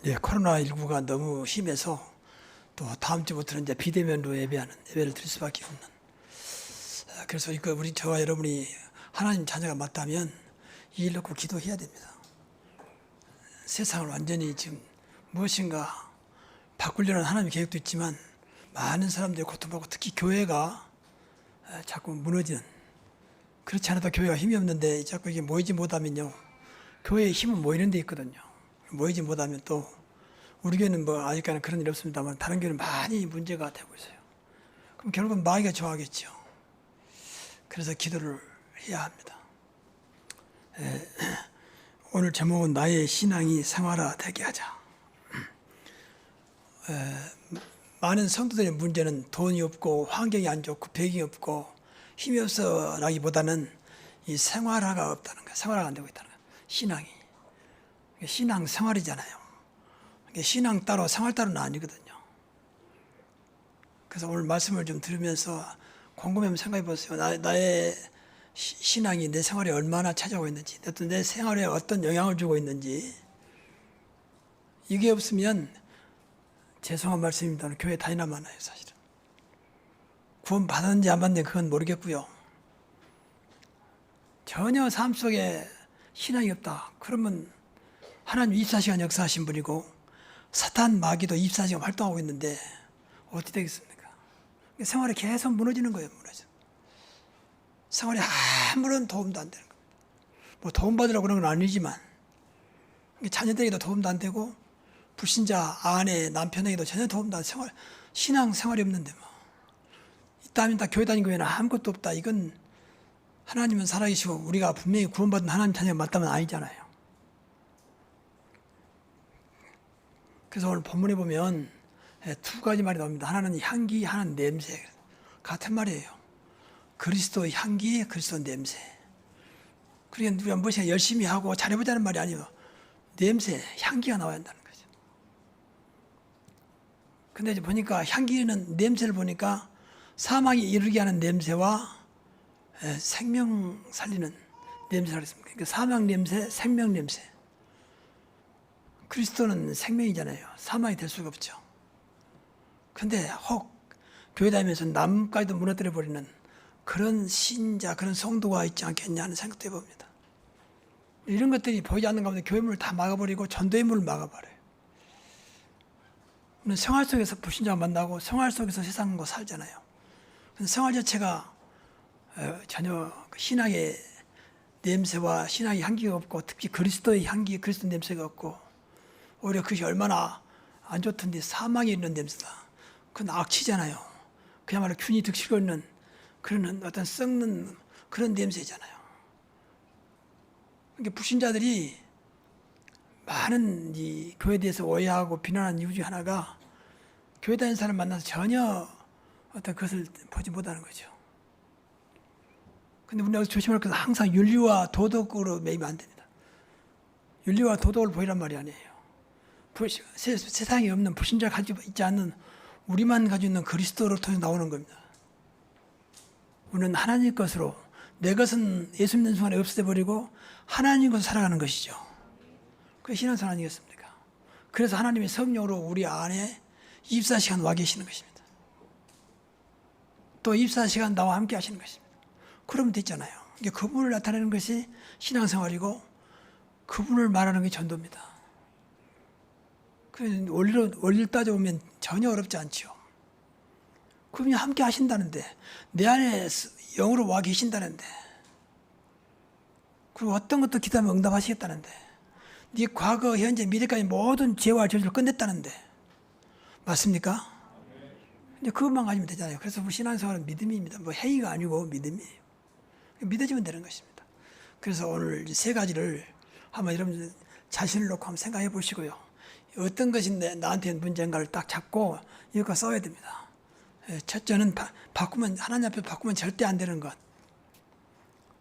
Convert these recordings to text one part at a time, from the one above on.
예, 코로나19가 너무 심해서 또 다음 주부터는 이제 비대면으로 예배를 드릴 수밖에 없는. 그래서 이거 저와 여러분이 하나님 자녀가 맞다면 이 일 놓고 기도해야 됩니다. 세상을 완전히 지금 무엇인가 바꾸려는 하나님의 계획도 있지만 많은 사람들이 고통받고 특히 교회가 자꾸 무너지는, 그렇지 않아도 교회가 힘이 없는데 자꾸 이게 모이지 못하면요, 교회의 힘은 모이는 데 있거든요. 모이지 못하면 또 우리 교회는 뭐 아직까지는 그런 일 없습니다만 다른 교회는 많이 문제가 되고 있어요. 그럼 결국은 마귀가 좋아하겠죠. 그래서 기도를 해야 합니다. 오늘 제목은 나의 신앙이 생활화되게 하자. 많은 성도들의 문제는 돈이 없고 환경이 안 좋고 배경이 없고 힘이 없어라기보다는 이 생활화가 없다는 거예요. 생활화가 안 되고 있다는 거예요. 신앙이. 신앙 생활이잖아요. 신앙 따로 생활 따로는 아니거든요. 그래서 오늘 말씀을 좀 들으면서 곰곰이 한번 생각해 보세요. 나의 신앙이 내 생활에 얼마나 찾아오고 있는지, 어떤 내 생활에 어떤 영향을 주고 있는지. 이게 없으면 죄송한 말씀입니다. 교회 다니나 마나요, 사실은. 구원 받았는지 안 받는지 그건 모르겠고요. 전혀 삶 속에 신앙이 없다. 그러면 하나님 24시간 역사하신 분이고 사탄 마귀도 24시간 활동하고 있는데 어떻게 되겠습니까? 생활이 계속 무너지는 거예요. 생활에 아무런 도움도 안 되는 거예요. 뭐 도움 받으라고 그런 건 아니지만 자녀들에게도 도움도 안 되고 불신자 아내 남편에게도 전혀 도움도 안 되고 신앙 생활이 없는데 뭐 이따면 다 교회 다니는 교회는 아무것도 없다. 이건 하나님은 살아계시고 우리가 분명히 구원받은 하나님 자녀가 맞다면 아니잖아요. 그래서 오늘 본문에 보면 두 가지 말이 나옵니다. 하나는 향기, 하나는 냄새. 같은 말이에요. 그리스도의 향기, 그리스도 냄새. 그러니까 우리가 무엇이나 열심히 하고 잘해보자는 말이 아니고 냄새, 향기가 나와야 한다는 거죠. 근데 이제 보니까 향기는 냄새를 보니까 사망에 이르게 하는 냄새와 생명 살리는 냄새가 있습니다. 그러니까 사망 냄새, 생명 냄새. 그리스도는 생명이잖아요. 사망이 될 수가 없죠. 근데 혹 교회 다니면서 남까지도 무너뜨려 버리는 그런 신자, 그런 성도가 있지 않겠냐 하는 생각도 해봅니다. 이런 것들이 보이지 않는 가운데 교회 문을 다 막아버리고 전도의 문을 막아버려요. 우리는 생활 속에서 불신자가 만나고 생활 속에서 세상과 살잖아요. 근데 생활 자체가 전혀 신앙의 냄새와 신앙의 향기가 없고 특히 그리스도의 향기, 그리스도 냄새가 없고 오히려 그것이 얼마나 안 좋던데 사망에 있는 냄새다. 그건 악취잖아요. 그야말로 균이 득실고 있는 그런 어떤 썩는 그런 냄새잖아요. 그러니까 불신자들이 많은 이 교회에 대해서 오해하고 비난하는 이유 중 하나가 교회 다니는 사람 만나서 전혀 어떤 것을 보지 못하는 거죠. 근데 우리가 조심할 것은 항상 윤리와 도덕으로 매이면 안 됩니다. 윤리와 도덕을 보이란 말이 아니에요. 세상에 없는 불신자 가지고 있지 않는 우리만 가지고 있는 그리스도를 통해 나오는 겁니다. 우리는 하나님 것으로 내 것은 예수 믿는 순간에 없애버리고 하나님 것으로 살아가는 것이죠. 그게 신앙생활 아니겠습니까? 그래서 하나님의 성령으로 우리 안에 24시간 와 계시는 것입니다. 또 24시간 나와 함께 하시는 것입니다. 그러면 됐잖아요. 이게 그분을 나타내는 것이 신앙생활이고 그분을 말하는 게 전도입니다. 원리를 따져보면 전혀 어렵지 않죠. 그분이 함께 하신다는데 내 안에 영으로 와 계신다는데 그리고 어떤 것도 기도하면 응답하시겠다는데 네 과거, 현재, 미래까지 모든 죄와 저주를 끝냈다는데 맞습니까? 이제 그것만 가지면 되잖아요. 그래서 우리 신앙생활은 믿음입니다. 뭐 행위가 아니고 믿음이에요. 믿어지면 되는 것입니다. 그래서 오늘 세 가지를 한번 여러분 자신을 놓고 한번 생각해 보시고요. 어떤 것이 나한테 문제인가를 딱 잡고 이거 써야 됩니다. 첫째는 하나님 앞에 바꾸면 절대 안 되는 것.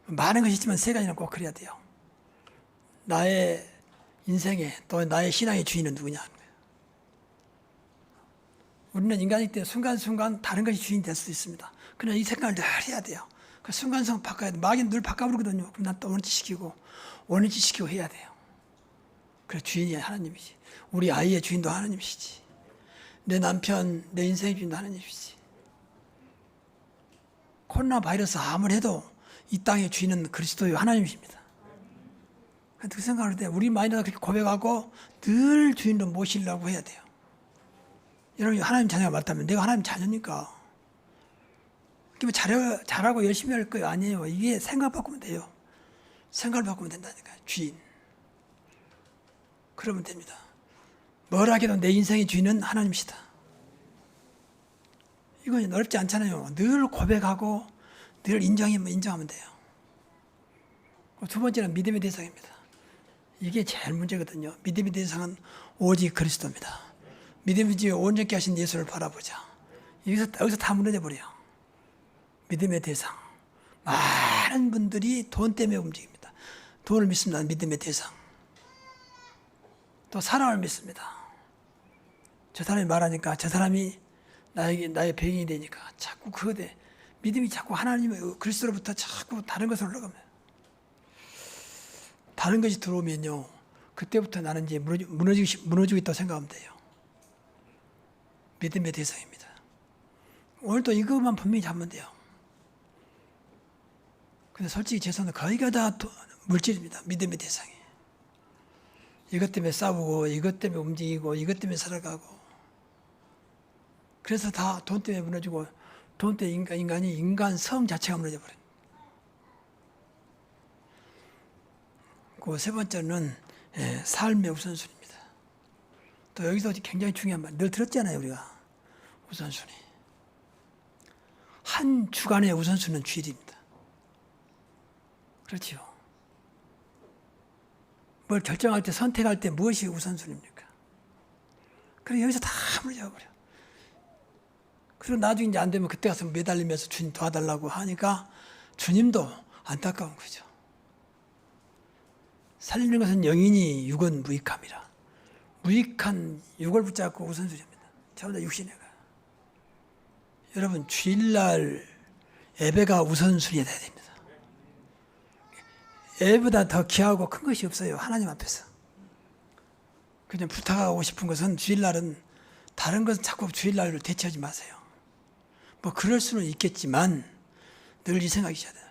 많은 것이 있지만 세 가지는 꼭 그래야 돼요. 나의 인생에 또 나의 신앙의 주인은 누구냐. 우리는 인간이기 때문에 순간순간 다른 것이 주인이 될 수 있습니다. 그러나 이 생각을 늘 해야 돼요. 그 순간순간 바꿔야 돼요. 마귀는 늘 바꿔버리거든요. 그럼 난 또 원위치 시키고 해야 돼요. 그래, 주인이 하나님이지. 우리 아이의 주인도 하나님이시지. 내 남편, 내 인생의 주인도 하나님이시지. 코로나 바이러스 아무래도 이 땅의 주인은 그리스도의 하나님이십니다. 그 생각할 때 우리 마인드가 그렇게 고백하고 늘 주인으로 모시려고 해야 돼요. 여러분, 하나님 자녀가 맞다면 내가 하나님 자녀니까 잘하고 열심히 할 거예요? 아니에요. 이게 생각 바꾸면 돼요. 생각을 바꾸면 된다니까요. 주인. 그러면 됩니다. 뭘 하게도 내 인생의 주인은 하나님이시다. 이건 어렵지 않잖아요. 늘 고백하고 늘 인정하면 돼요. 두 번째는 믿음의 대상입니다. 이게 제일 문제거든요. 믿음의 대상은 오직 그리스도입니다. 믿음이 지어 온전케 하신 예수를 바라보자. 여기서 다 무너져 버려요. 믿음의 대상. 많은 분들이 돈 때문에 움직입니다. 돈을 믿습니다. 믿음의 대상. 또 사람을 믿습니다. 저 사람이 말하니까 저 사람이 나의 배경이 되니까 자꾸 믿음이 자꾸 하나님의 그리스도로부터 자꾸 다른 것으로 올라가면, 다른 것이 들어오면요, 그때부터 나는 이제 무너지고 있다고 생각하면 돼요. 믿음의 대상입니다. 오늘도 이것만 분명히 잡으면 돼요. 근데 솔직히 제 손은 거의가 다 물질입니다. 믿음의 대상이. 이것 때문에 싸우고, 이것 때문에 움직이고, 이것 때문에 살아가고. 그래서 다 돈 때문에 무너지고, 돈 때문에 인간 성 자체가 무너져 버려요. 그 세 번째는 삶의 우선순위입니다. 또 여기서 굉장히 중요한 말, 늘 들었잖아요, 우리가. 우선순위. 한 주간의 우선순위는 주일입니다. 그렇지요. 뭘 결정할 때, 선택할 때 무엇이 우선순위입니까? 그럼 여기서 다 무너져 버려. 그리고 나중에 이제 안 되면 그때 가서 매달리면서 주님 도와달라고 하니까 주님도 안타까운 거죠. 살리는 것은 영이니 육은 무익함이라. 무익한 육을 붙잡고 우선순위입니다. 전부 다 육신애가. 여러분, 주일날 예배가 우선순위가 돼야 됩니다. 예배보다 더 귀하고 큰 것이 없어요. 하나님 앞에서. 그냥 부탁하고 싶은 것은 주일날은, 다른 것은 자꾸 주일날로 대체하지 마세요. 뭐 그럴 수는 있겠지만 늘 이 생각이 있어야 돼요.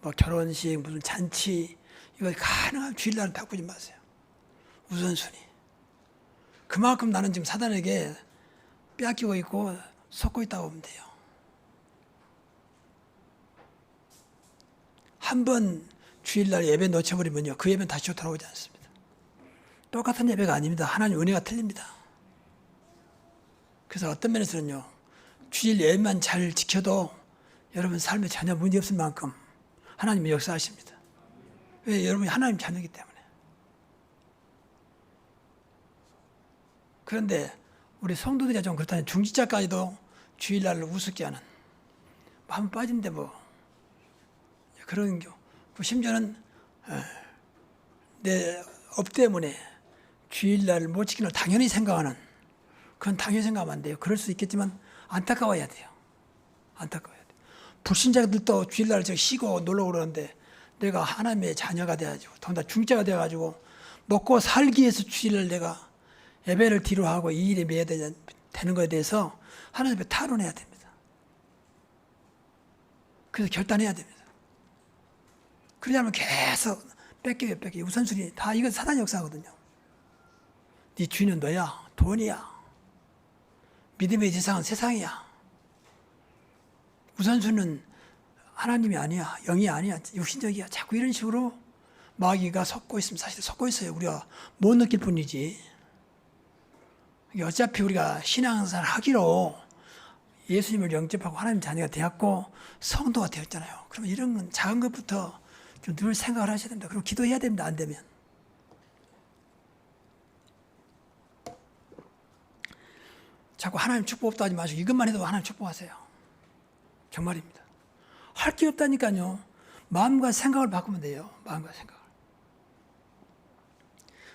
뭐 결혼식, 무슨 잔치, 이거 가능하면 주일날은 바꾸지 마세요. 우선순위. 그만큼 나는 지금 사단에게 빼앗기고 있고 속고 있다고 보면 돼요. 한번 주일날 예배 놓쳐버리면요, 그 예배는 다시 돌아오지 않습니다. 똑같은 예배가 아닙니다. 하나님 은혜가 틀립니다. 그래서 어떤 면에서는요, 주일 예배만 잘 지켜도 여러분 삶에 전혀 문제 없을 만큼 하나님이 역사하십니다. 왜? 여러분이 하나님 자녀이기 때문에. 그런데 우리 성도들이 좀 그렇다면 중직자까지도 주일날을 우습게 하는, 한번 빠진데 뭐 그런 경우, 심지어는 내 업 때문에 주일날을 못 지키는 걸 당연히 생각하는, 그건 당연히 생각하면 안 돼요. 그럴 수 있겠지만 안타까워야 돼요. 안타까워야 돼요. 불신자들도 주일날 쉬고 놀러 그러는데 내가 하나님의 자녀가 돼가지고, 더군다나 중자가 돼가지고 먹고 살기 위해서 주일날 내가 예배를 뒤로 하고 이 일에 매야 되는 것에 대해서 하나님 앞에 탄원해야 됩니다. 그래서 결단해야 됩니다. 그러지 않으면 계속 뺏겨요. 우선순위 다 이건 사단의 역사거든요. 네 주인은 너야, 돈이야, 믿음의 대상은 세상이야. 우선순위는 하나님이 아니야, 영이 아니야, 육신적이야. 자꾸 이런 식으로 마귀가 섞고 있으면, 사실 섞고 있어요. 우리가 못 느낄 뿐이지. 어차피 우리가 신앙생활 하기로 예수님을 영접하고 하나님 자녀가 되었고 성도가 되었잖아요. 그러면 이런 건 작은 것부터 좀 늘 생각을 하셔야 됩니다. 그리고 기도해야 됩니다. 안 되면. 자꾸 하나님 축복 없다 하지 마시고 이것만 해도 하나님 축복하세요. 정말입니다. 할 게 없다니까요. 마음과 생각을 바꾸면 돼요. 마음과 생각을.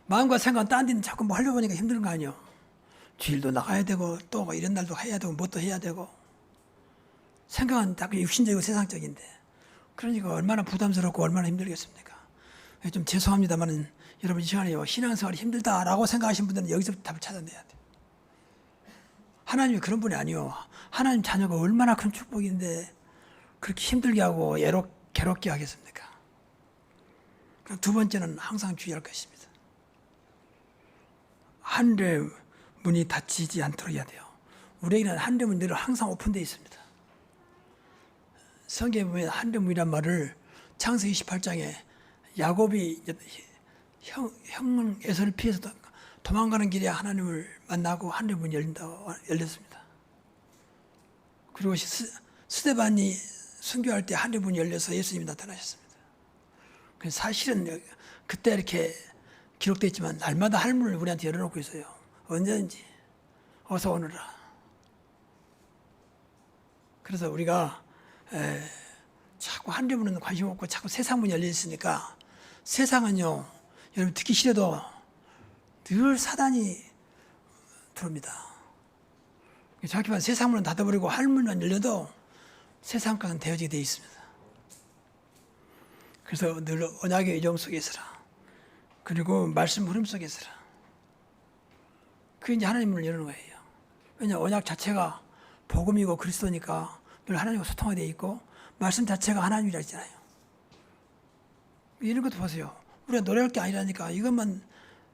마음과 생각은 딴 데는 자꾸 뭐 하려고 하니까 힘든 거 아니에요. 주일도 나가야 되고 또 뭐 이런 날도 해야 되고 뭣도 해야 되고, 생각은 딱 육신적이고 세상적인데, 그러니까 얼마나 부담스럽고 얼마나 힘들겠습니까? 좀 죄송합니다만은 여러분 이 시간에 신앙생활이 힘들다라고 생각하시는 분들은 여기서부터 답을 찾아내야 돼요. 하나님이 그런 분이 아니요. 하나님 자녀가 얼마나 큰 축복인데 그렇게 힘들게 하고 괴롭게 하겠습니까? 두 번째는 항상 주의할 것입니다. 하늘의 문이 닫히지 않도록 해야 돼요. 우리에게는 하늘의 문이 늘 항상 오픈되어 있습니다. 성경에 보면 하늘의 문이란 말을 창세기 28장에 야곱이 형 에서를 피해서 도망가는 길에 하나님을 만나고 하늘의 문이 열렸습니다. 그리고 스데반이 순교할 때 하늘의 문이 열려서 예수님이 나타나셨습니다. 사실은 그때 이렇게 기록되어 있지만 날마다 하늘문을 우리한테 열어놓고 있어요. 언제든지 어서 오너라. 그래서 우리가 자꾸 하늘의 문은 관심 없고 자꾸 세상 문이 열려 있으니까 세상은요, 여러분 듣기 싫어도 늘 사단이 들어옵니다. 정확히 말하면 세상 문은 닫아버리고 하늘문만 열려도 세상과는 대어지게 되어 있습니다. 그래서 늘 언약의 의정 속에 있으라. 그리고 말씀 흐름 속에 있으라. 그게 이제 하나님 문을 여는 거예요. 왜냐하면 언약 자체가 복음이고 그리스도니까 늘 하나님과 소통이 되어 있고 말씀 자체가 하나님이라 했잖아요. 이런 것도 보세요. 우리가 노래할 게 아니라니까 이것만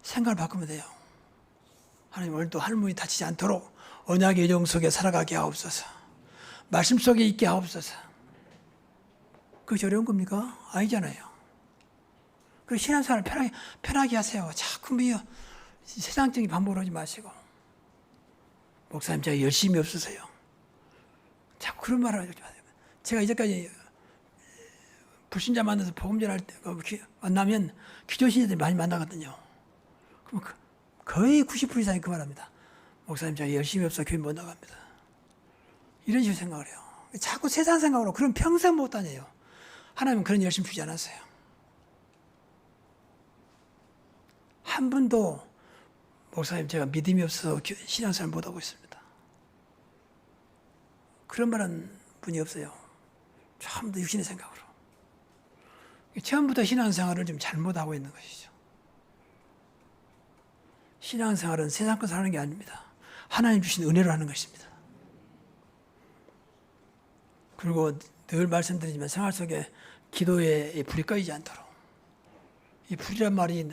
생각을 바꾸면 돼요. 하나님 오늘도 하늘문이 닫히지 않도록 언약의 의정 속에 살아가게 하옵소서. 말씀 속에 있게 하옵소서. 그것이 어려운 겁니까? 아니잖아요. 그 신앙생활을 편하게 하세요. 자꾸 세상적인 방법으로 하지 마시고. 목사님 제가 열심히 없으세요. 자꾸 그런 말을 하지 마세요. 제가 이제까지 불신자 만나서 복음 전할 때 만나면 기존신자들이 많이 만나거든요. 그럼 거의 90% 이상이 그 말합니다. 목사님 제가 열심히 없어 교회 못 나갑니다. 이런 식으로 생각을 해요. 자꾸 세상 생각으로 그럼 평생 못 다녀요. 하나님은 그런 열심 주지 않았어요. 한 분도 목사님 제가 믿음이 없어서 신앙생활 못하고 있습니다. 그런 말은 분이 없어요. 전부 다 육신의 생각으로. 처음부터 신앙생활을 좀 잘못하고 있는 것이죠. 신앙생활은 세상 것을 하는 게 아닙니다. 하나님 주신 은혜로 하는 것입니다. 그리고 늘 말씀드리지만 생활 속에 기도에 불이 꺼지지 않도록. 이 불이란 말이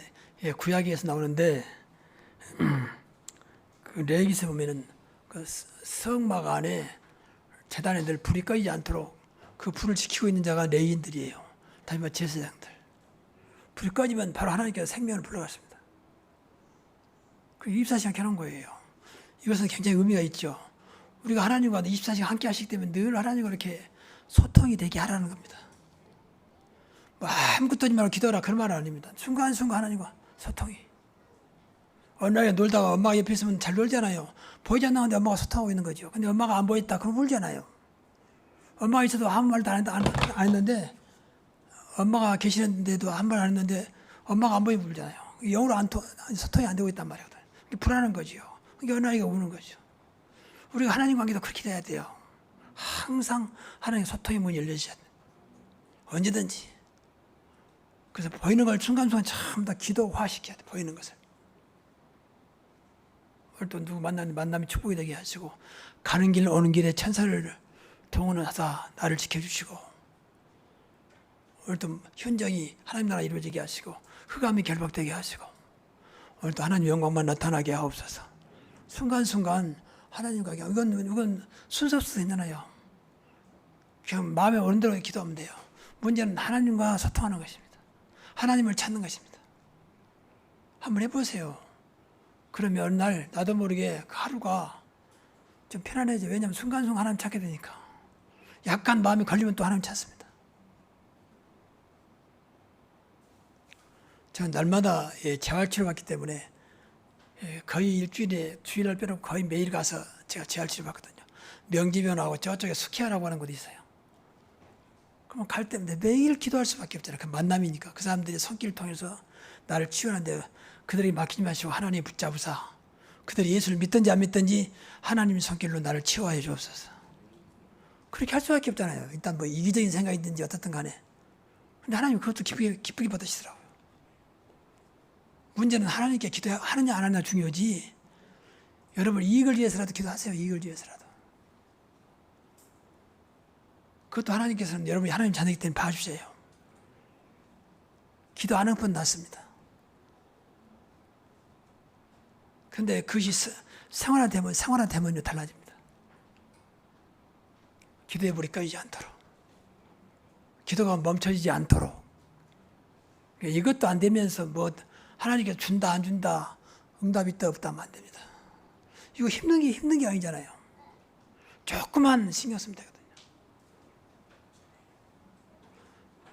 구약에서 나오는데 그 레위기서 보면은 그 성막 안에 제단에 늘 불이 꺼지지 않도록 그 불을 지키고 있는 자가 레위인들이에요. 다시 말해 제사장들. 불이 꺼지면 바로 하나님께서 생명을 불러갔습니다. 그 24시간 켜놓은 거예요. 이것은 굉장히 의미가 있죠. 우리가 하나님과 24시간 함께 하시기 때문에 늘 하나님과 이렇게 소통이 되게 하라는 겁니다. 뭐 아무것도 하지 말고 기도하라 그런 말은 아닙니다. 순간순간 하나님과 소통이. 어느 날에 놀다가 엄마가 옆에 있으면 잘 놀잖아요. 보이지 않는데 엄마가 소통하고 있는 거죠. 근데 엄마가 안 보였다 그럼 울잖아요. 엄마가 있어도 아무 말도 안 했는데 엄마가 계시는데도 한 말 안 했는데 엄마가 안 보이면 울잖아요. 영으로 소통이 안 되고 있단 말이거든요. 불안한 거죠. 그러니까 어느 아이가 우는 거죠. 우리가 하나님 관계도 그렇게 돼야 돼요. 항상 하나님의 소통의 문이 열려져야 돼요. 언제든지. 그래서 보이는 걸 순간순간 전부 다 기도화시켜야 돼요. 보이는 것을. 오늘 또 누구 만남이 축복이 되게 하시고 가는 길 오는 길에 천사를 동원하사 나를 지켜주시고 오늘 또 현정이 하나님 나라 이루어지게 하시고 흑암이 결박되게 하시고 오늘 또 하나님 영광만 나타나게 하옵소서. 순간순간 하나님과 이건 순서 없어도 되잖아요. 그냥 마음에 오는 대로 기도하면 돼요. 문제는 하나님과 소통하는 것입니다. 하나님을 찾는 것입니다. 한번 해보세요. 그러면 어느 날 나도 모르게 그 하루가 좀 편안해져. 왜냐하면 순간순간 하나님 찾게 되니까. 약간 마음이 걸리면 또 하나님 찾습니다. 저는 날마다 재활치료 받기 때문에 거의 일주일에 주일날 빼놓고 거의 매일 가서 제가 재활치료 받거든요. 명지변하고 저쪽에 수키아라고 하는 곳이 있어요. 그러면 갈 때마다 매일 기도할 수밖에 없잖아요. 그 만남이니까. 그 사람들이 손길을 통해서 나를 치유하는데 그들이 맡기지 마시고 하나님이 붙잡으사 그들이 예수를 믿든지 안 믿든지 하나님의 손길로 나를 치유하여 주옵소서. 그렇게 할 수밖에 없잖아요. 일단 뭐 이기적인 생각이 있든지 어떻든 간에. 근데 하나님 그것도 기쁘게 받으시더라고요. 문제는 하나님께 기도하느냐 안 하느냐 중요하지. 여러분 이익을 위해서라도 기도하세요. 이익을 위해서라도. 그것도 하나님께서는 여러분이 하나님 자녀이기 때문에 봐주세요. 기도 안 하는 건 낫습니다. 그런데 그것이 생활화되면요 달라집니다. 기도해버리 꺼지지 않도록, 기도가 멈춰지지 않도록. 이것도 안 되면서 뭐 하나님께서 준다 안 준다, 응답이 있다 없다 하면 안 됩니다. 이거 힘든 게 아니잖아요. 조금만 신경 쓰면 되거든요.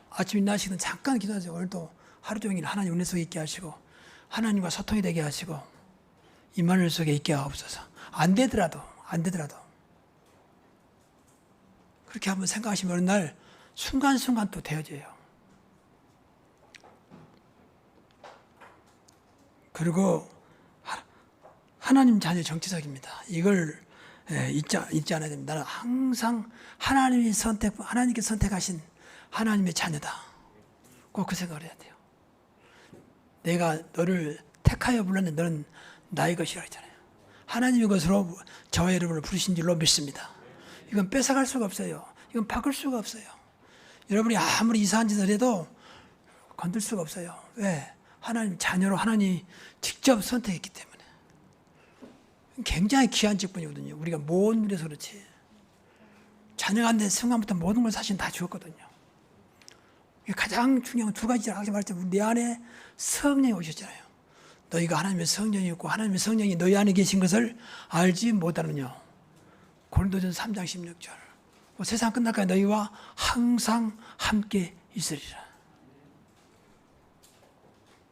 아침 일어나시면 잠깐 기도하세요. 오늘도 하루 종일 하나님 은혜 속에 있게 하시고 하나님과 소통이 되게 하시고 임마누엘 속에 있게 하옵소서. 안 되더라도 그렇게 한번 생각하시면 어느 날 순간순간 또 되어져요. 그리고 하나님 자녀 정치적입니다. 이걸 잊지 않아야 됩니다. 나는 항상 하나님께 선택하신 하나님의 자녀다. 꼭 그 생각을 해야 돼요. 내가 너를 택하여 불렀는데 너는 나의 것이라 했잖아요. 하나님의 것으로 저와 여러분을 부르신 줄로 믿습니다. 이건 뺏어갈 수가 없어요. 이건 바꿀 수가 없어요. 여러분이 아무리 이상한 짓을 해도 건들 수가 없어요. 왜? 하나님 자녀로 하나님이 직접 선택했기 때문에. 굉장히 귀한 직분이거든요. 우리가 못 누려서 그렇지. 자녀가 안 된 순간부터 모든 걸 사실 다 주었거든요. 가장 중요한 두 가지를 아까 말했지만 내 안에 성령이 오셨잖아요. 너희가 하나님의 성령이 있고 하나님의 성령이 너희 안에 계신 것을 알지 못하느냐. 고린도전서 3장 16절. 세상 끝날까지 너희와 항상 함께 있으리라.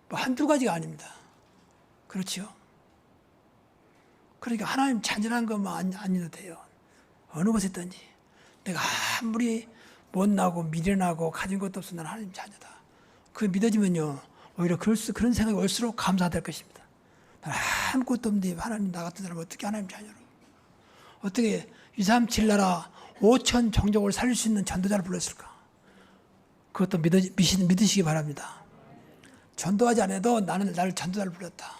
한두 가지가 아닙니다. 그렇죠? 그러니까 하나님 자녀라는 것만 아니도 돼요. 어느 곳에 있든지 내가 아무리 못나고 미련하고 가진 것도 없어 나는 하나님 자녀다. 그 믿어지면요 오히려 그런 생각이 올수록 감사될 것입니다. 나는 아무것도 없는데 하나님 나 같은 사람은 어떻게 하나님 자녀로, 어떻게 237 나라 5천 종족을 살릴 수 있는 전도자를 불렀을까? 그것도 믿으시기 바랍니다. 전도하지 않아도 나는 나를 전도자를 불렀다.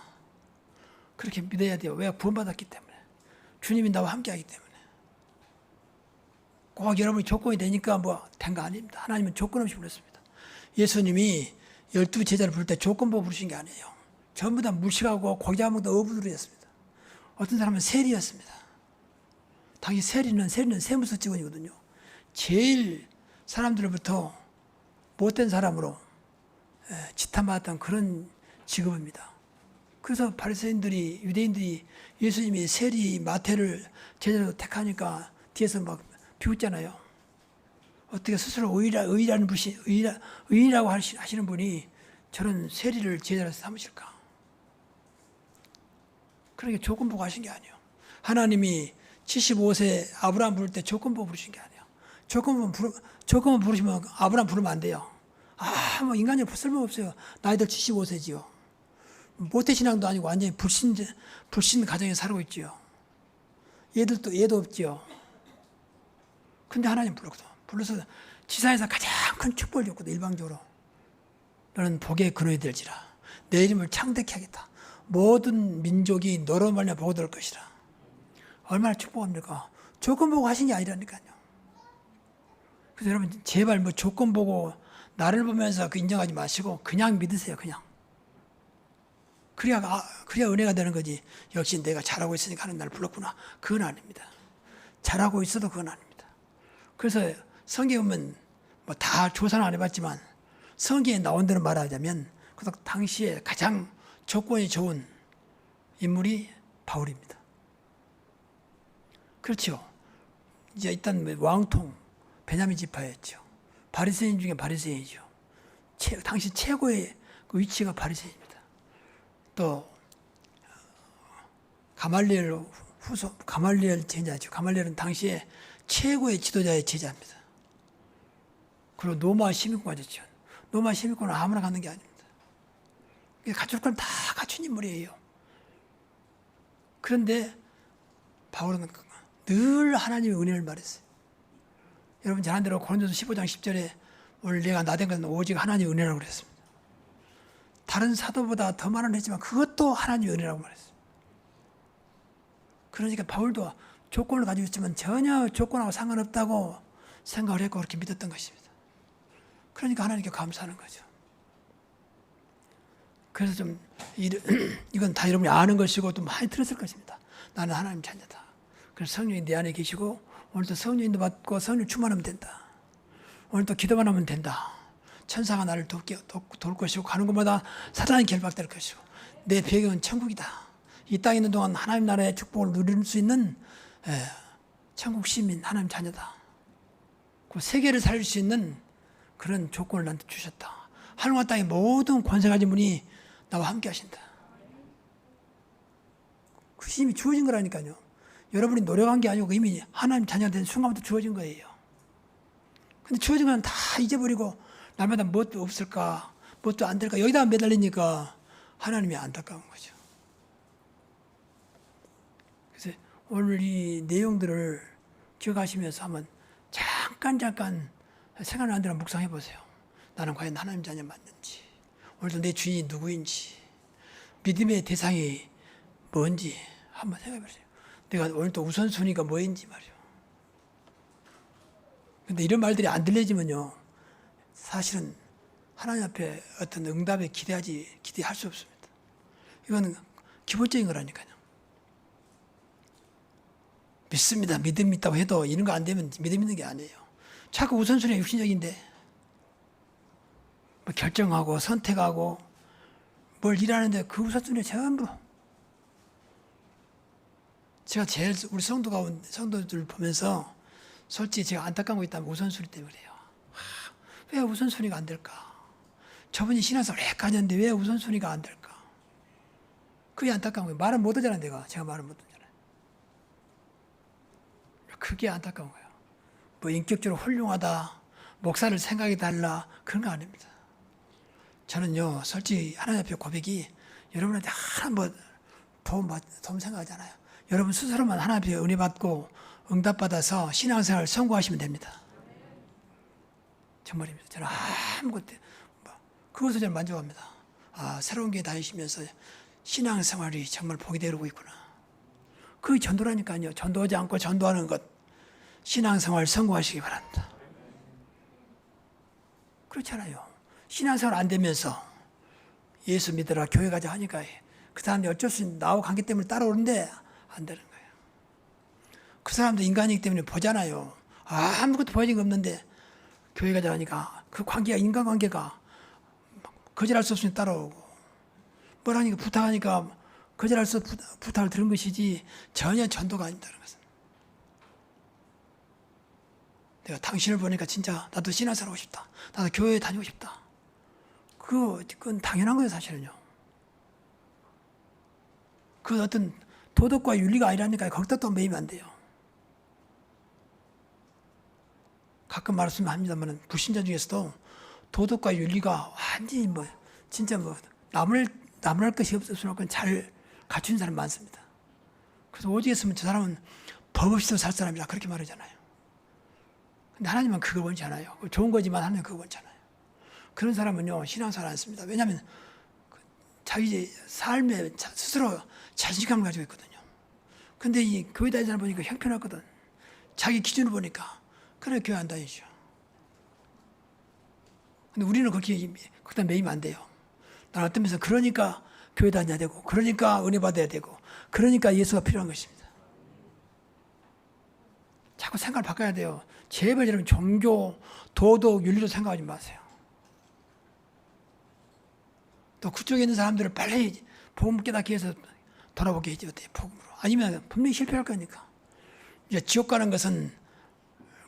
그렇게 믿어야 돼요. 왜? 구원받았기 때문에. 주님이 나와 함께하기 때문에. 꼭 여러분이 조건이 되니까 뭐 된 거 아닙니다. 하나님은 조건 없이 불렀습니다. 예수님이 12 제자를 부를 때 조건 보고 부르신 게 아니에요. 전부 다 무식하고 고기 잡아먹던 어부들이었습니다. 어떤 사람은 세리였습니다. 당시 세리는 세무서 직원이거든요. 제일 사람들로부터 못된 사람으로 지탄받았던 그런 직업입니다. 그래서 바리새인들이 유대인들이 예수님이 세리 마태를 제자로 택하니까 뒤에서 막 비웃잖아요. 어떻게 스스로 의인이라고 하시는 분이 저런 세리를 제자로 삼으실까? 그러니까 조건 보고 하신 게 아니에요. 하나님이 75세 아브라함 부를 때 조건 보고 부르신 게 아니에요. 조건만 부르시면 아브라함 부르면 안 돼요. 뭐 인간이 쓸모없어요. 나이들 75세지요. 모태신앙도 아니고 완전히 불신 가정에 살고 있지요. 얘도 없지요. 근데 하나님 불러서 지상에서 가장 큰 축복을 줬거든. 일방적으로 너는 복의 근원이 될지라 내 이름을 창대케 하겠다. 모든 민족이 너로 말미암아 복을 얻을 것이라. 얼마나 축복합니까? 조건 보고 하신 게 아니라니까요. 그래서 여러분 제발 뭐 조건 보고 나를 보면서 그 인정하지 마시고 그냥 믿으세요. 그냥. 그래야 은혜가 되는 거지. 역시 내가 잘하고 있으니까 하는 날 불렀구나. 그건 아닙니다. 잘하고 있어도 그건 아닙니다. 그래서 성경에 보면 뭐 다 조사는 안 해봤지만 성경에 나온 대로 말하자면 그 당시에 가장 조건이 좋은 인물이 바울입니다. 그렇죠. 이제 일단 왕통 베냐민 지파였죠. 바리새인 중에 바리새인이죠. 당시 최고의 그 위치가 바리새인입니다. 또 가말리엘 제자죠. 가말리엘은 당시에 최고의 지도자의 제자입니다. 그리고 노마 시민권이죠. 노마 시민권은 아무나 갖는 게 아닙니다. 갖출 건 다 갖춘 인물이에요. 그런데 바울은 늘 하나님의 은혜를 말했어요. 여러분 잘 아는 대로 고린도서 15장 10절에 오늘 내가 나된 것은 오직 하나님의 은혜라고 그랬습니다. 다른 사도보다 더 많은 했지만 그것도 하나님의 은혜라고 말했어요. 그러니까 바울도 조건을 가지고 있지만 전혀 조건하고 상관없다고 생각을 했고 그렇게 믿었던 것입니다. 그러니까 하나님께 감사하는 거죠. 그래서 좀 이건 다 여러분이 아는 것이고 또 많이 들었을 것입니다. 나는 하나님 자녀다. 그래서 성령이 내 안에 계시고 오늘도 성령인도 받고 성령 충만하면 된다. 오늘도 기도만 하면 된다. 천사가 나를 돌 것이고 가는 곳마다 사단이 결박될 것이고 내 배경은 천국이다. 이 땅에 있는 동안 하나님 나라의 축복을 누릴 수 있는 천국 시민 하나님 자녀다. 그 세계를 살릴 수 있는 그런 조건을 나한테 주셨다. 하늘과 땅의 모든 권세 가진 분이 나와 함께 하신다. 그 힘이 주어진 거라니까요. 여러분이 노력한 게 아니고 이미 하나님 자녀가 된 순간부터 주어진 거예요. 근데 주어진 건 다 잊어버리고 날마다 뭣도 없을까, 뭣도 안 될까 여기다가 매달리니까 하나님이 안타까운 거죠. 그래서 오늘 이 내용들을 기억하시면서 한번 잠깐 생각나는 대로 묵상해 보세요. 나는 과연 하나님 자녀 맞는지, 오늘도 내 주인이 누구인지, 믿음의 대상이 뭔지 한번 생각해 보세요. 내가 오늘도 우선순위가 뭐인지 말이요. 근데 이런 말들이 안 들려지면요, 사실은 하나님 앞에 어떤 응답에 기대할 수 없습니다. 이건 기본적인 거라니까요. 믿습니다. 믿음 있다고 해도 이런 거 안 되면 믿음 있는 게 아니에요. 자꾸 우선순위가 육신적인데 뭐 결정하고 선택하고 뭘 일하는데 그 우선순위 전부 제가 제일 우리 성도들 보면서 솔직히 제가 안타까운 거 있다면 우선순위 때문에 그래요. 왜 우선순위가 안 될까? 저분이 신앙생활 오래까지 했는데 왜 우선순위가 안 될까? 그게 안타까운 거예요. 말은 못 하잖아요. 제가 말을 못 하잖아요. 그게 안타까운 거예요. 뭐 인격적으로 훌륭하다, 목사를 생각이 달라 그런 거 아닙니다. 저는요 솔직히 하나님 앞에 고백이 여러분한테 하나 뭐 도움 생각하잖아요. 여러분 스스로만 하나님 앞에 은혜 받고 응답받아서 신앙생활 성공하시면 됩니다. 정말입니다. 저는 아무것도 그것을 저는 만족합니다. 새로운 게 다니시면서 신앙생활이 정말 복이 되고 있구나. 그게 전도라니까요. 전도하지 않고 전도하는 것 신앙생활 성공하시기 바랍니다. 그렇잖아요. 신앙생활 안 되면서 예수 믿으라 교회 가자 하니까 그 사람들이 어쩔 수 없이 나하고 관계 때문에 따라오는데 안 되는 거예요. 그 사람도 인간이기 때문에 보잖아요. 아무것도 보여진 게 없는데 교회 가자 하니까 그 관계가 인간관계가 거절할 수 없으니 따라오고 뭐라니까 부탁하니까 거절할 수 없이 부탁을 들은 것이지 전혀 전도가 아닌다는 것은. 내가 당신을 보니까 진짜 나도 신앙생활 하고 싶다. 나도 교회에 다니고 싶다. 그건 당연한 거예요, 사실은요. 그 어떤 도덕과 윤리가 아니라니까 거기다 또 매이면 안 돼요. 가끔 말씀합니다만 불신자 중에서도 도덕과 윤리가 완전히 진짜 나무랄 것이 없을 잘 갖춘 사람 많습니다. 그래서 오직 했으면 저 사람은 법 없이도 살 사람이라 그렇게 말하잖아요. 근데 하나님은 그걸 원치 않아요. 좋은 거지만 하나님은 그걸 원치 않아요. 그런 사람은요 신앙생활 안 했습니다. 왜냐하면 자기 삶에 스스로 자신감을 가지고 있거든요. 근데 이 교회 다니는 사람 보니까 형편없거든. 자기 기준을 보니까 그래 교회 안 다니죠. 근데 우리는 거기다 매이면 안 돼요. 난 어떤 면에서 그러니까 교회 다녀야 되고 그러니까 은혜 받아야 되고 그러니까 예수가 필요한 것입니다. 자꾸 생각을 바꿔야 돼요. 제발 여러분 종교, 도덕, 윤리로 생각하지 마세요. 또 그쪽에 있는 사람들을 빨리 복음 깨닫기 위해서 돌아보게 해줘야 돼요. 복음으로. 아니면 분명히 실패할 거니까. 이제 지옥 가는 것은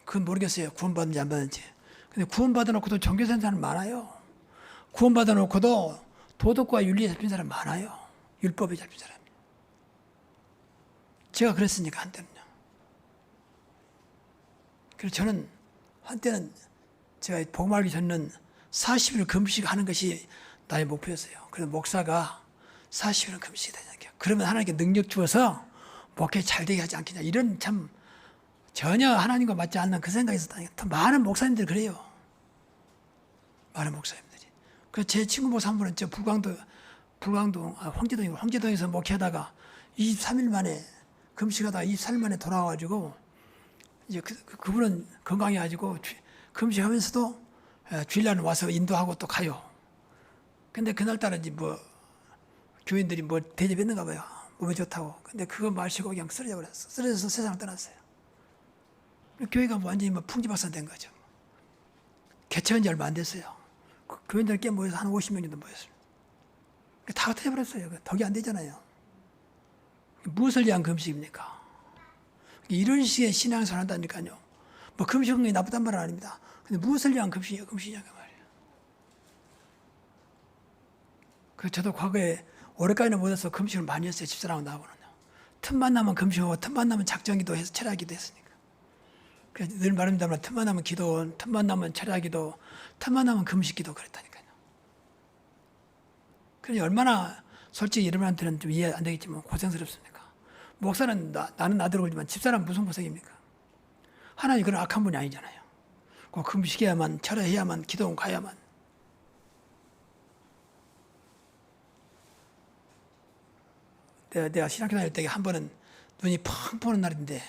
그건 모르겠어요. 구원받는지 안 받는지. 근데 구원받아 놓고도 종교 생활 사람 많아요. 구원받아 놓고도 도덕과 윤리에 잡힌 사람 많아요. 율법에 잡힌 사람이. 제가 그랬으니까 한때는요. 그래서 저는 한때는 제가 복음 알기 전에는 40일 금식하는 것이 나의 목표였어요. 그래서 목사가 40일은 금식이 되냐. 그러면 하나님께 능력 주어서 목회 잘 되게 하지 않겠냐. 이런 참 전혀 하나님과 맞지 않는 그 생각이 있었다니까. 많은 목사님들이 그래요. 많은 목사님들이. 그 제 친구 목사 한 분은 저 황제동에서 목회하다가 23일 만에 금식하다가 23일 만에 돌아와가지고 이제 그분은 건강해가지고 금식하면서도 주일날 와서 인도하고 또 가요. 근데 그날따라 이제 뭐 교인들이 뭐 대접했는가 봐요. 몸에 좋다고. 근데 그거 마시고 그냥 쓰러져 버렸어. 쓰러져서 세상을 떠났어요. 교회가 완전히 뭐 풍지박산 된 거죠. 개최한 지 얼마 안 됐어요. 교인들 꽤 모여서 한 50명 정도 모였어요. 다 흩어져버렸어요. 덕이 안 되잖아요. 무엇을 위한 금식입니까? 이런 식의 신앙생활 한다니까요. 뭐 금식은 게 나쁘단 말은 아닙니다. 근데 무엇을 위한 금식이냐 말이에요. 그래서 저도 과거에 올해까지는 못해서 금식을 많이 했어요. 집사람하고 나하고는요. 틈만 나면 금식하고 틈만 나면 작정기도 해서 철야기도 했으니까. 그래서 늘 말합니다만 틈만 나면 기도, 틈만 나면 철야기도, 틈만 나면 금식기도 그랬다니까요. 그러니 얼마나 솔직히 여러분한테는 좀 이해 안 되겠지만 고생스럽습니까? 목사는 나는 나대로 그러지만 집사람 무슨 고생입니까? 하나님 그런 악한 분이 아니잖아요. 꼭 금식해야만, 철야해야만, 기도 가야만. 내가 신학교 다닐 때 한 번은 눈이 펑 보는 날인데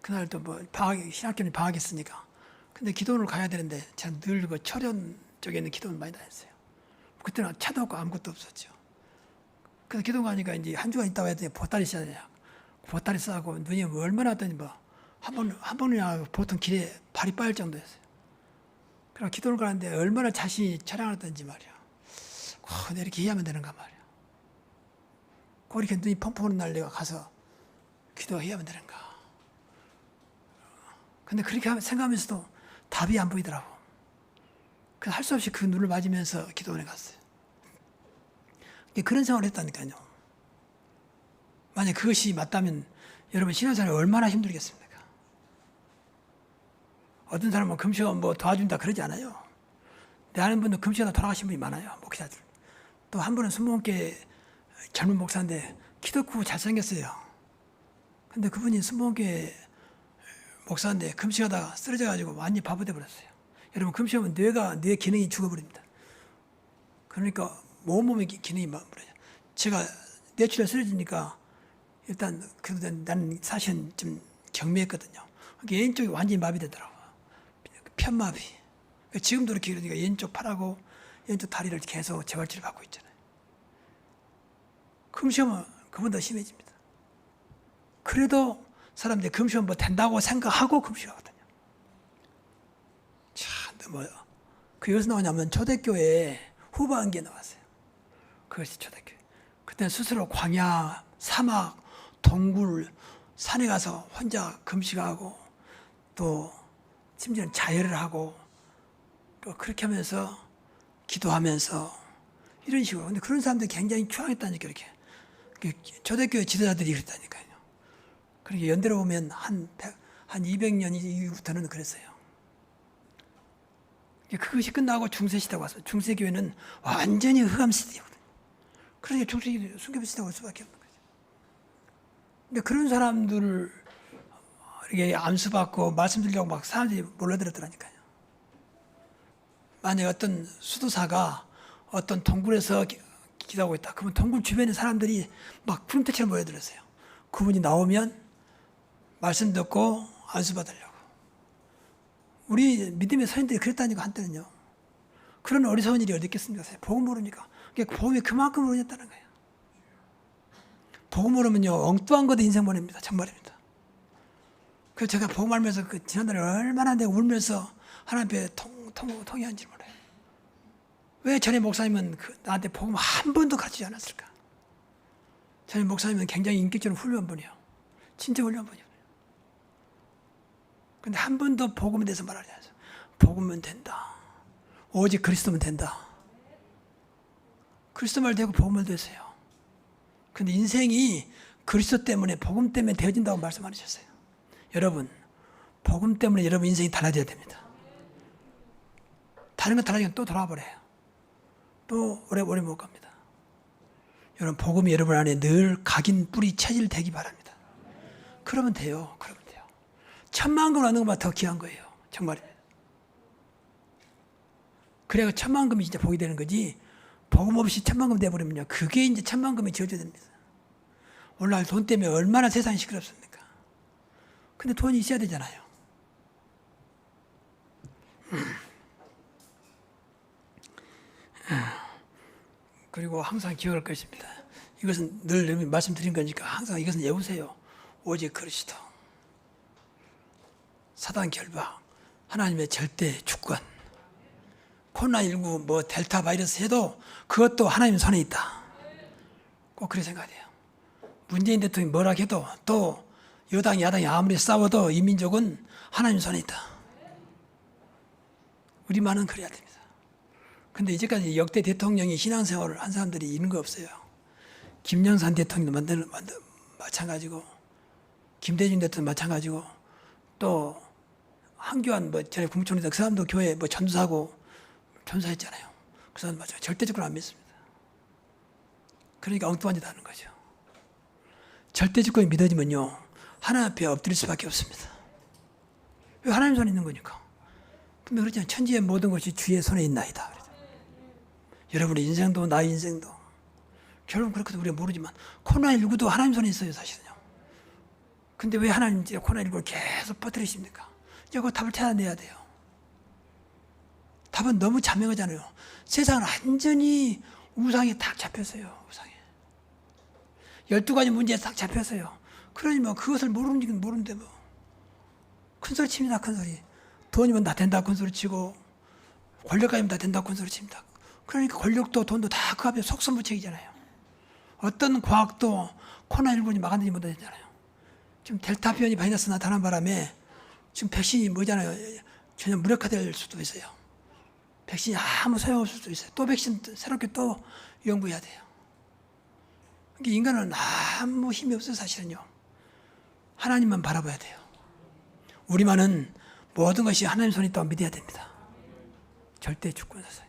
그날도 뭐 신학교는 방학했으니까. 근데 기도원을 가야 되는데 제가 늘 그 철원 쪽에 있는 기도원 많이 다녔어요. 그때는 차도 없고 아무것도 없었죠. 그래서 기도원 가니까 이제 한 주간 있다가 했더니 보따리 싸냐. 보따리 싸고 눈이 뭐 얼마나 왔더니 뭐 한 번이나 보통 길에 발이 빠질 정도였어요. 그래서 기도를 가는데 얼마나 자신이 촬영했던지 말이야. 내가 이렇게 이해하면 되는가 말이야. 꼭 이렇게 눈이 펑펑 오는 날 내가 가서 기도해야만 되는가. 근데 그렇게 생각하면서도 답이 안 보이더라고. 그래서 할 수 없이 그 눈을 맞으면서 기도원에 갔어요. 그런 생각을 했다니까요. 만약 그것이 맞다면 여러분 신앙생활이 얼마나 힘들겠습니까? 어떤 사람은 금식하면 뭐 도와준다 그러지 않아요. 내 아는 분도 금식하다 돌아가신 분이 많아요. 목사들. 또 한 분은 순복음교회 젊은 목사인데 키도 크고 잘생겼어요. 근데 그분이 순복음교회 목사인데 금식하다가 쓰러져가지고 완전히 바보 돼버렸어요. 여러분 금식하면 뇌 기능이 죽어버립니다. 그러니까 온몸의 기능이 막 제가 뇌출혈 쓰러지니까 일단 그래도 나는 사실은 좀 경미했거든요. 그러니까 왼쪽이 완전히 마비되더라고요. 편마비. 그러니까 지금도 이렇게 그러니까 왼쪽 팔하고 왼쪽 다리를 계속 재활치료 받고 있잖아요. 금식하면 그보다 심해집니다. 그래도 사람들이 금식하면 뭐 된다고 생각하고 금식하거든요. 참, 그 여기서 나오냐면 초대교회에 후반기에 나왔어요. 그것이 초대교회. 그때는 스스로 광야, 사막, 동굴, 산에 가서 혼자 금식하고 또 심지어는 자혈을 하고 또 그렇게 하면서 기도하면서 이런 식으로. 근데 그런 사람들이 굉장히 추앙했다니까 이렇게. 초대교회 지도자들이 그랬다니까요. 그렇게 연대로 보면 한 200년 이후부터는 그랬어요. 그것이 끝나고 중세시대가 왔어요. 중세교회는 완전히 흑암시대거든요. 그러니까 중세교회 순교시대가 올 수밖에 없는 거죠. 근데 그런 사람들을 이렇게 암수받고 말씀드리려고 막 사람들이 몰려들었더라니까요. 만약에 어떤 수도사가 어떤 동굴에서 기도하고 있다. 그러면 동굴 주변에 사람들이 막 구름대처럼 모여들었어요. 그분이 나오면 말씀 듣고 안수받으려고. 우리 믿음의 선인들이 그랬다니까 한때는요. 그런 어리석은 일이 어디 있겠습니까? 복음 모르니까. 그러니까 복음이 그만큼 모르겠다는 거예요. 복음 모르면요 엉뚱한 것도 인생 보냅니다. 정말입니다. 그래서 제가 복음 알면서 지난달에 얼마나 내가 울면서 하나님 앞에 통회한지 몰라요. 왜 전에 목사님은 나한테 복음 한 번도 가르치지 않았을까? 전에 목사님은 굉장히 인격적으로 훌륭한 분이에요. 진짜 훌륭한 분이에요. 근데 한 번도 복음에 대해서 말하지 않았어요. 복음은 된다. 오직 그리스도면 된다. 그리스도 말 되고 복음 말 되세요. 근데 인생이 그리스도 때문에 복음 때문에 되어진다고 말씀 안 하셨어요. 여러분 복음 때문에 여러분 인생이 달라져야 됩니다. 다른 거 달라지면 또 돌아와 버려요. 또 오래 못 갑니다. 여러분 복음이 여러분 안에 늘 각인 뿌리 체질 되기 바랍니다. 그러면 돼요. 그러면 돼요. 10,000,000걸 얻는 것보다 더 귀한 거예요. 정말입니다. 그래야 천만금이 진짜 복이 되는 거지. 복음 없이 천만금 돼버리면요, 그게 이제 천만금이 저주됩니다. 오늘날 돈 때문에 얼마나 세상이 시끄럽습니까? 근데 돈이 있어야 되잖아요. 그리고 항상 기억할 것입니다. 이것은 늘 말씀드린 거니까 항상 이것은 외우세요. 오직 그리스도, 사단 결박, 하나님의 절대 주권, 코로나19 뭐 델타 바이러스 해도 그것도 하나님 손에 있다. 꼭 그렇게 생각해야 돼요. 문재인 대통령이 뭐라 해도 또 여당이 야당이 아무리 싸워도 이 민족은 하나님 손에 있다. 우리만은 그래야 됩니다. 근데 이제까지 역대 대통령이 신앙생활을 한 사람들이 있는 거 없어요. 김영삼 대통령도 마찬가지고, 김대중 대통령 마찬가지고, 또 한교안 뭐 전에 국무총리다 그 사람도 교회 뭐 전도사고 전사했잖아요. 그 사람 맞아요. 절대적으로 안 믿습니다. 그러니까 엉뚱한 짓 하는 거죠. 절대적으로 믿어지면요, 하나님 앞에 엎드릴 수밖에 없습니다. 왜 하나님 손에 있는 거니까. 근데 그렇잖아요. 천지의 모든 것이 주의 손에 있나이다. 여러분의 인생도 나의 인생도 결국 그렇게도 우리가 모르지만 코로나19도 하나님 손에 있어요, 사실은요. 근데 왜 하나님 이제 코로나19를 계속 퍼뜨리십니까? 이거 답을 찾아내야 돼요. 답은 너무 자명하잖아요. 세상은 완전히 우상에 딱 잡혔어요. 우상에 12가지 문제에 딱 잡혔어요. 그러니 뭐 그것을 모르는데 뭐 큰소리 칩니다. 큰소리. 돈이면 다 된다 큰소리 치고, 권력가지면 다 된다 큰소리 칩니다. 그러니까 권력도 돈도 다 그 앞에 속수무책이잖아요. 어떤 과학도 코로나19를 막아내지 못하잖아요. 지금 델타 변이 바이러스 나타난 바람에 지금 백신이 뭐잖아요. 전혀 무력화될 수도 있어요. 백신이 아무 소용없을 수도 있어요. 또 백신 새롭게 또 연구해야 돼요. 그러니까 인간은 아무 힘이 없어요, 사실은요. 하나님만 바라봐야 돼요. 우리만은 모든 것이 하나님 손에 있다고 믿어야 됩니다. 절대 주권 사사예요.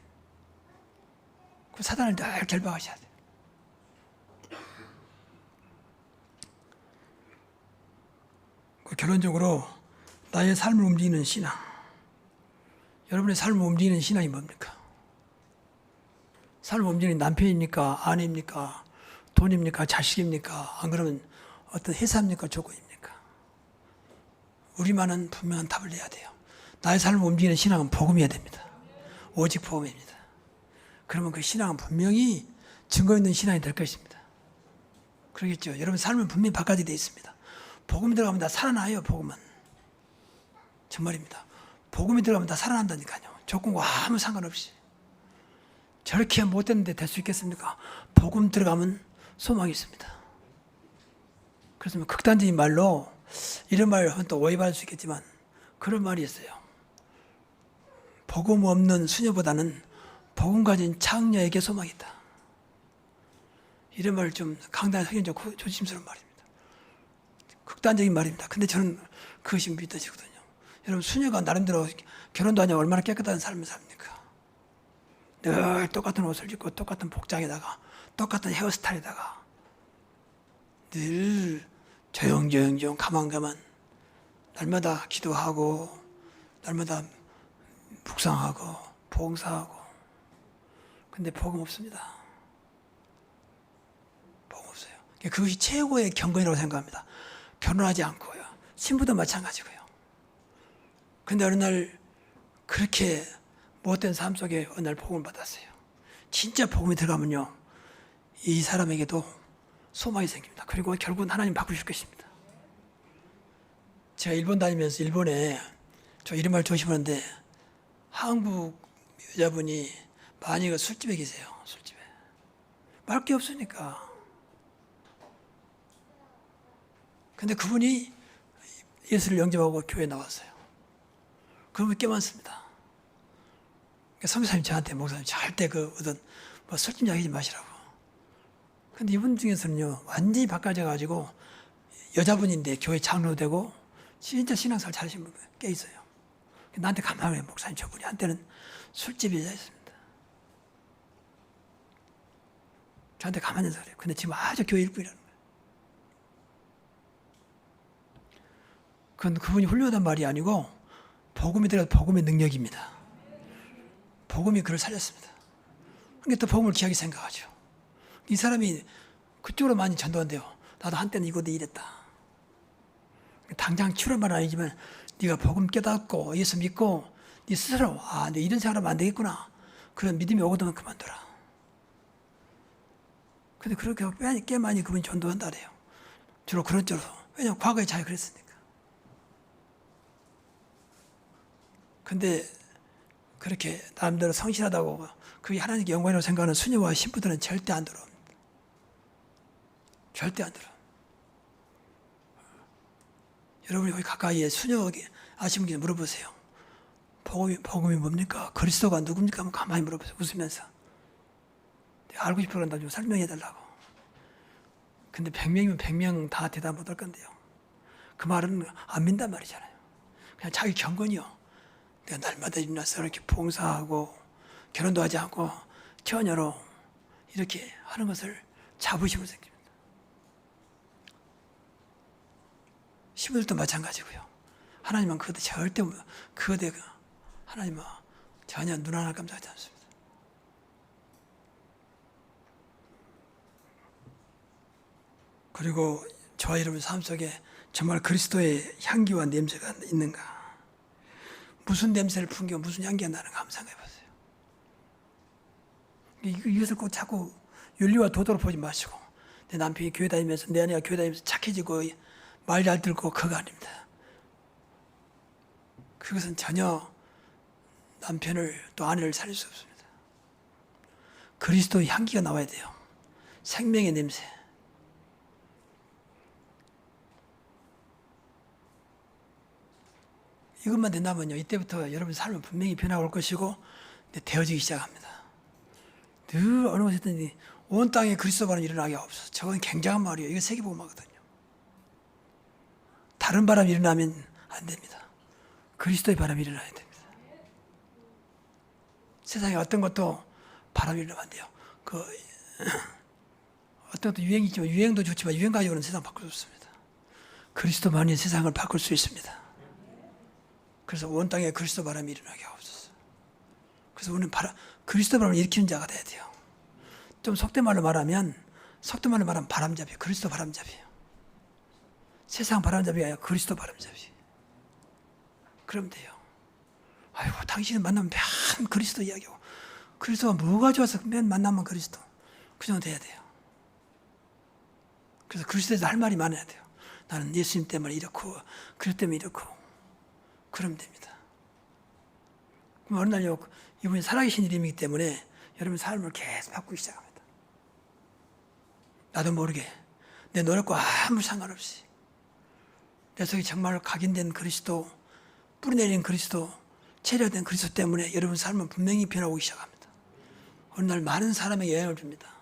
그 사단을 늘 결박하셔야 돼요. 결론적으로 나의 삶을 움직이는 신앙, 여러분의 삶을 움직이는 신앙이 뭡니까? 삶을 움직이는 남편입니까? 아내입니까? 돈입니까? 자식입니까? 안 그러면 어떤 회사입니까? 조건입니까? 우리만은 분명한 답을 내야 돼요. 나의 삶을 움직이는 신앙은 복음이어야 됩니다. 오직 복음입니다. 그러면 그 신앙은 분명히 증거 있는 신앙이 될 것입니다. 그러겠죠. 여러분 삶은 분명히 바꿔야 되어 있습니다. 복음이 들어가면 다 살아나요. 복음은 정말입니다. 복음이 들어가면 다 살아난다니까요. 조건과 아무 상관없이. 저렇게 못됐는데 될 수 있겠습니까? 복음 들어가면 소망이 있습니다. 그래서 극단적인 말로 이런 말 하면 또 오해받을 수 있겠지만 그런 말이 있어요. 복음 없는 수녀보다는 복음 가진 창녀에게 소망이 있다. 이런 말 좀 강단에 서긴 좀 조심스러운 말입니다. 극단적인 말입니다. 근데 저는 그것이 믿어지거든요. 여러분 수녀가 나름대로 결혼도 하냐 얼마나 깨끗한 삶을 삽니까? 늘 똑같은 옷을 입고 똑같은 복장에다가 똑같은 헤어스타일에다가 늘 조용조용 가만가만 날마다 기도하고 날마다 묵상하고 봉사하고. 근데 복음 없습니다. 복음 없어요. 그것이 최고의 경건이라고 생각합니다. 결혼하지 않고요. 신부도 마찬가지고요. 근데 어느 날 그렇게 못된 삶 속에 어느 날 복음을 받았어요. 진짜 복음이 들어가면요, 이 사람에게도 소망이 생깁니다. 그리고 결국은 하나님 바꾸실 것입니다. 제가 일본 다니면서 일본에 저 이런 말 조심하는데 한국 여자분이 많이 그 술집에 계세요. 술집에 말 게 없으니까. 근데 그분이 예수를 영접하고 교회에 나왔어요. 그런 분 꽤 많습니다. 선교사님 저한테 목사님 절대 그 어떤 뭐 술집 이야기하지 마시라고. 근데 이분 중에서는요 완전히 바꿔져 가지고 여자분인데 교회 장로 되고 진짜 신앙생활 잘하시는 분 꽤 있어요. 나한테 가만히 목사님 저분이 한때는 술집에 있습니다. 저한테 가만히 있어 그래요. 근데 지금 아주 교회 일꾼이라는 거예요. 그건 그분이 훌륭하단 말이 아니고 복음이 들어가서 복음의 능력입니다. 복음이 그를 살렸습니다. 그러니까 또 복음을 귀하게 생각하죠. 이 사람이 그쪽으로 많이 전도한대요. 나도 한때는 이곳에 일했다. 당장 치료만 아니지만 네가 복음 깨닫고 예수 믿고 네 스스로 내 이런 생각하면 안 되겠구나. 그런 믿음이 오거든 그만둬라. 근데 그렇게 꽤 많이 그분이 전도한다래요. 주로 그런 쪽으로. 왜냐하면 과거에 잘 그랬으니까. 근데 그렇게 남들은 성실하다고 그게 하나님께 영광이라고 생각하는 수녀와 신부들은 절대 안 들어옵니다. 절대 안 들어. 여러분이 거기 가까이에 수녀 아시는 분 물어보세요. 복음이 뭡니까? 그리스도가 누굽니까? 한번 가만히 물어보세요. 웃으면서. 내가 알고 싶어 그런다 좀 설명해 달라고. 근데 100명이면 100명 다 대답 못 할 건데요. 그 말은 안 민단 말이잖아요. 그냥 자기 경건이요. 내가 날마다 일어나서 이렇게 봉사하고 결혼도 하지 않고 처녀로 이렇게 하는 것을 자부심을 생깁니다. 신부들도 마찬가지고요. 하나님은 그것도 절대 그것에 하나님은 전혀 눈 하나 깜짝하지 않습니다. 그리고 저와 여러분 삶 속에 정말 그리스도의 향기와 냄새가 있는가? 무슨 냄새를 풍겨 무슨 향기가 나는가 한번 생각해 보세요. 이것을 꼭 자꾸 윤리와 도덕으로 보지 마시고 내 남편이 교회 다니면서 내 아내가 교회 다니면서 착해지고 말 잘 듣고 그거 아닙니다. 그것은 전혀 남편을 또 아내를 살릴 수 없습니다. 그리스도의 향기가 나와야 돼요. 생명의 냄새. 이것만 된다면요. 이때부터 여러분 삶은 분명히 변화가 올 것이고 되어지기 시작합니다. 늘 어느 곳에든 온 땅에 그리스도 바람이 일어나게 없어서 저건 굉장한 말이에요. 이거 세계복음화거든요. 다른 바람이 일어나면 안 됩니다. 그리스도의 바람이 일어나야 됩니다. 세상에 어떤 것도 바람이 일어나면 안 돼요. 어떤 것도 유행이 있지만 유행도 좋지만 유행 가지고는 세상 바꿀 수 없습니다. 그리스도만이 세상을 바꿀 수 있습니다. 그래서 온 땅에 그리스도 바람이 일어나게 하옵소서. 그래서 우리는 그리스도 바람을 일으키는 자가 돼야 돼요. 좀 속된 말로 말하면 바람잡이, 그리스도 바람잡이에요. 세상 바람잡이가 아니라 그리스도 바람잡이. 그러면 돼요. 아이고, 당신은 만나면 맨 그리스도 이야기하고, 그리스도가 뭐가 좋아서 맨 만나면 그리스도. 그 정도 돼야 돼요. 그래서 그리스도에서 할 말이 많아야 돼요. 나는 예수님 때문에 이렇고, 그리스도 때문에 이렇고. 그러면 됩니다. 그럼 어느 날 이분이 살아계신 이름이기 때문에 여러분 삶을 계속 바꾸기 시작합니다. 나도 모르게 내 노력과 아무 상관없이 내 속에 정말 각인된 그리스도, 뿌리내린 그리스도, 체류된 그리스도 때문에 여러분 삶은 분명히 변화오기 시작합니다. 어느 날 많은 사람에게 영향을 줍니다.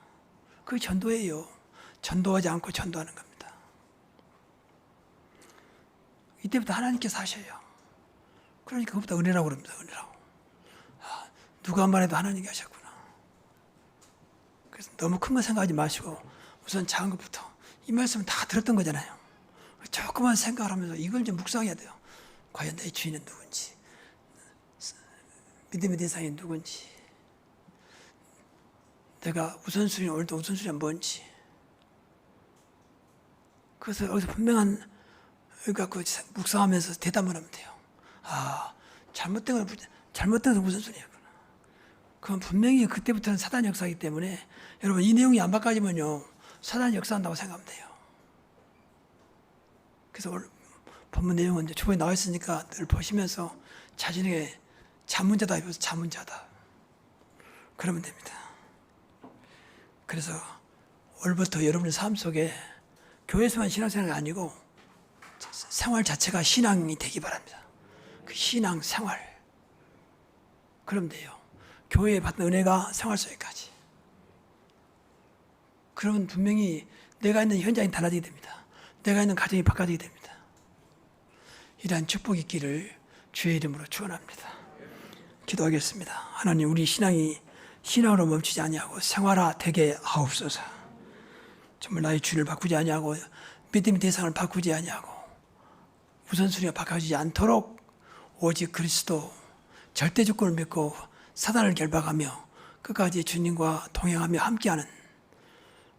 그게 전도예요. 전도하지 않고 전도하는 겁니다. 이때부터 하나님께서 하셔요. 그러니까 그것보다 은혜라고 그럽니다. 은혜라고. 누가 한 번 해도 하나님이 하셨구나. 그래서 너무 큰 거 생각하지 마시고 우선 작은 것부터. 이 말씀은 다 들었던 거잖아요. 조금만 생각을 하면서 이걸 좀 묵상해야 돼요. 과연 내 주인은 누군지, 믿음의 대상이 누군지, 내가 우선순위, 오늘도 우선순위가 뭔지. 그래서 여기서 분명한 갖고 묵상하면서 대답을 하면 돼요. 잘못된 건 우선순위였구나. 그건 분명히 그때부터는 사단 역사이기 때문에 여러분 이 내용이 안 바꿔지면요 사단이 역사한다고 생각하면 돼요. 그래서 오늘 본문 내용은 이제 초반에 나와 있으니까 늘 보시면서 자신에게 자문자다 해서 자문자다 그러면 됩니다. 그래서 오늘부터 여러분의 삶 속에 교회에서만 신앙생활이 아니고 생활 자체가 신앙이 되기 바랍니다. 그 신앙 생활 그러면 돼요. 교회에 받는 은혜가 생활 속에까지. 그러면 분명히 내가 있는 현장이 달라지게 됩니다. 내가 있는 가정이 바꿔지게 됩니다. 이러한 축복이 있기를 주의 이름으로 축원합니다. 기도하겠습니다. 하나님 우리 신앙이 신앙으로 멈추지 아니하고 생활화 되게 하옵소서. 정말 나의 주를 바꾸지 아니하고 믿음의 대상을 바꾸지 아니하고 우선순위가 바꿔지지 않도록 오직 그리스도 절대 조건을 믿고 사단을 결박하며 끝까지 주님과 동행하며 함께하는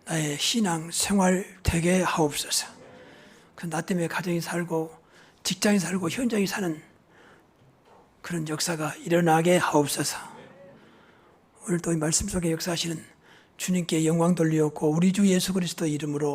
나의 신앙 생활 되게 하옵소서. 그 나 때문에 가정이 살고 직장이 살고 현장이 사는 그런 역사가 일어나게 하옵소서. 오늘 또 이 말씀 속에 역사하시는 주님께 영광 돌리었고 우리 주 예수 그리스도 이름으로